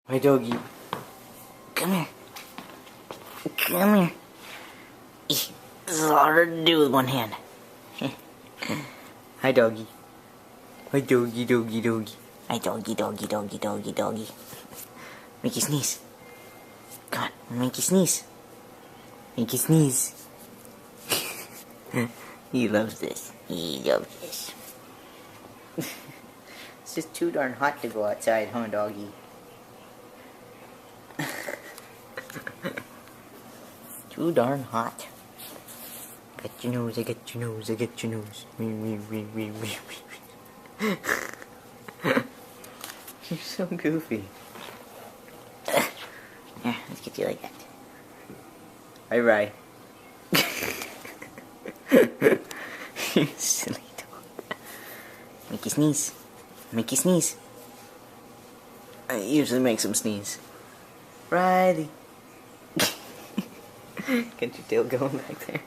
My doggy. Come here. Come here. This is harder to do with one hand. Hi, doggy. Hi, doggy, doggy, doggy. Hi, doggy, doggy, doggy, doggy, doggy. Make you sneeze. Come on, make you sneeze. Make you sneeze. He loves this. He loves this. It's just too darn hot to go outside, huh, doggy? Too darn hot. Got your nose, I got your nose, I got your nose. You're so goofy. Yeah, let's get you like that. Bye-bye. You silly dog. Make you sneeze. Make you sneeze. I usually make him sneeze. Riley. Get your tail going back there.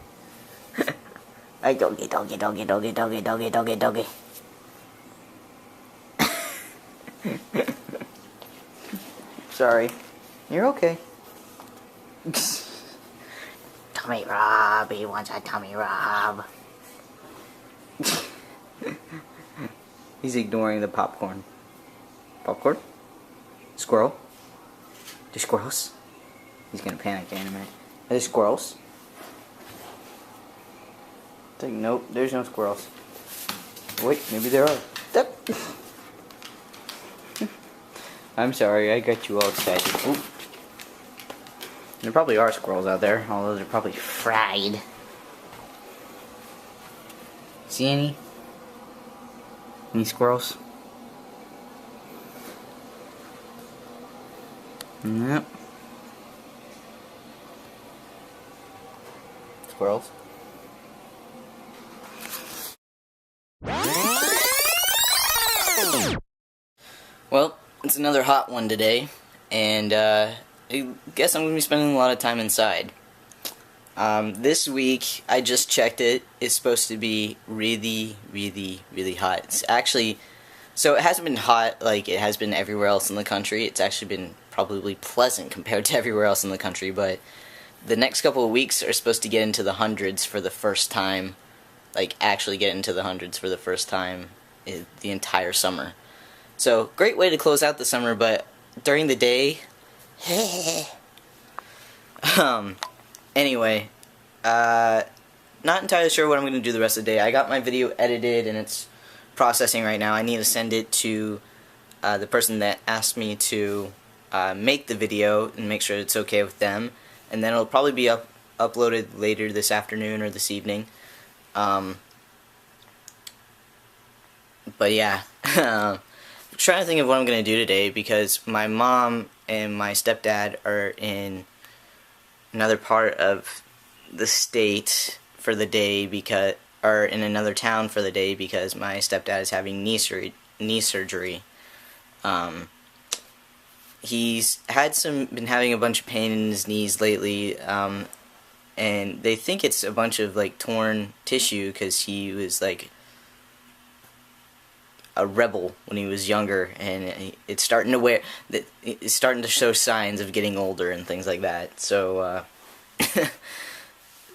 Hey, doggy, doggy, doggy, doggy, doggy, doggy, doggy, doggy. Sorry. You're okay. Tummy rub. He wants a tummy rub. He's ignoring the popcorn. Popcorn? Squirrel? There's squirrels? He's gonna panic in a minute. Are there squirrels? I think, nope, there's no squirrels. Wait, maybe there are. I'm sorry, I got you all excited. Ooh. There probably are squirrels out there, although they're probably fried. See any? Any squirrels? Nope. Squirrels? Well, it's another hot one today, and I guess I'm going to be spending a lot of time inside. This week, I just checked it, it's supposed to be really, really, really hot. It's actually, so it hasn't been hot like it has been everywhere else in the country. It's actually been probably pleasant compared to everywhere else in the country, but the next couple of weeks are supposed to get into the hundreds for the first time, like actually get into the hundreds for the first time in the entire summer. So, great way to close out the summer, but during the day, anyway, not entirely sure what I'm going to do the rest of the day. I got my video edited and it's processing right now. I need to send it to the person that asked me to make the video and make sure it's okay with them. And then it'll probably be uploaded later this afternoon or this evening. But yeah, I'm trying to think of what I'm going to do today because my mom and my stepdad are in another part of the state for the day because, or in another town for the day because my stepdad is having knee surgery. He's been having a bunch of pain in his knees lately, and they think it's a bunch of like torn tissue because he was like a rebel when he was younger, and it's starting to show signs of getting older and things like that. So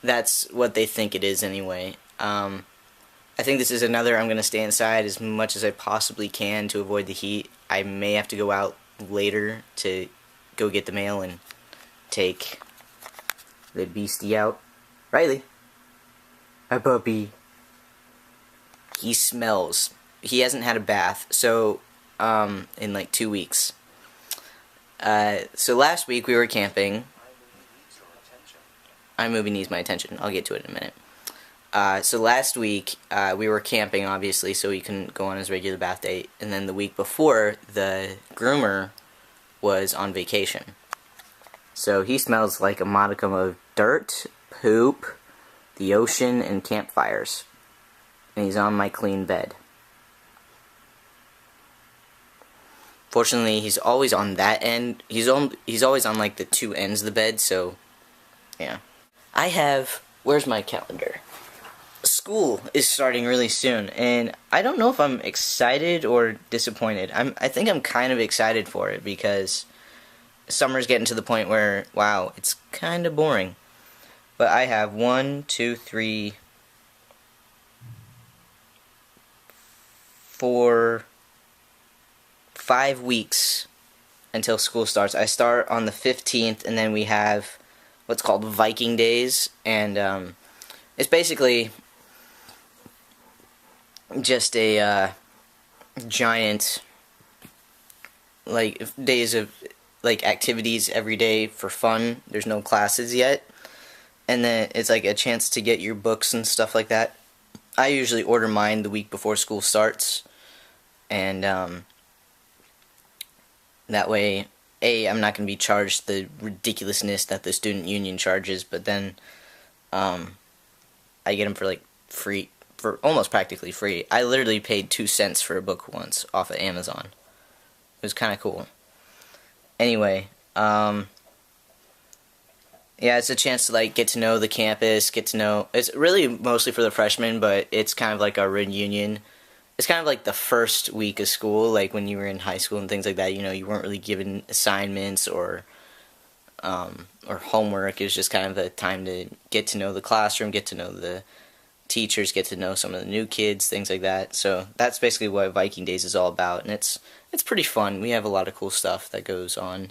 that's what they think it is anyway. I think this is another. I'm going to stay inside as much as I possibly can to avoid the heat. I may have to go out later to go get the mail and take the beastie out. Riley, our puppy. He smells. He hasn't had a bath, so in like 2 weeks. So last week we were camping. iMovie needs my attention. I'll get to it in a minute. So last week we were camping, obviously, so he couldn't go on his regular bath date. And then the week before, the groomer was on vacation. So he smells like a modicum of dirt, poop, the ocean, and campfires. And he's on my clean bed. Fortunately, he's always on that end. He's always on like the two ends of the bed, so yeah. Where's my calendar? School is starting really soon, and I don't know if I'm excited or disappointed. I think I'm kind of excited for it because summer's getting to the point where, wow, it's kind of boring. But I have 1, 2, 3, 4, 5 weeks until school starts. I start on the 15th, and then we have what's called Viking Days, and it's basically just a giant, like, days of, like, activities every day for fun. There's no classes yet, and then it's like a chance to get your books and stuff like that. I usually order mine the week before school starts, and that way, I'm not going to be charged the ridiculousness that the student union charges, but then I get them for like free, for almost practically free. I literally paid 2 cents for a book once off of Amazon. It was kind of cool. Anyway, yeah, it's a chance to like get to know the campus, get to know. It's really mostly for the freshmen, but it's kind of like a reunion. It's kind of like the first week of school, like when you were in high school and things like that. You know, you weren't really given assignments or homework. It was just kind of a time to get to know the classroom, get to know the teachers, get to know some of the new kids, things like that. So that's basically what Viking Days is all about, and it's pretty fun. We have a lot of cool stuff that goes on.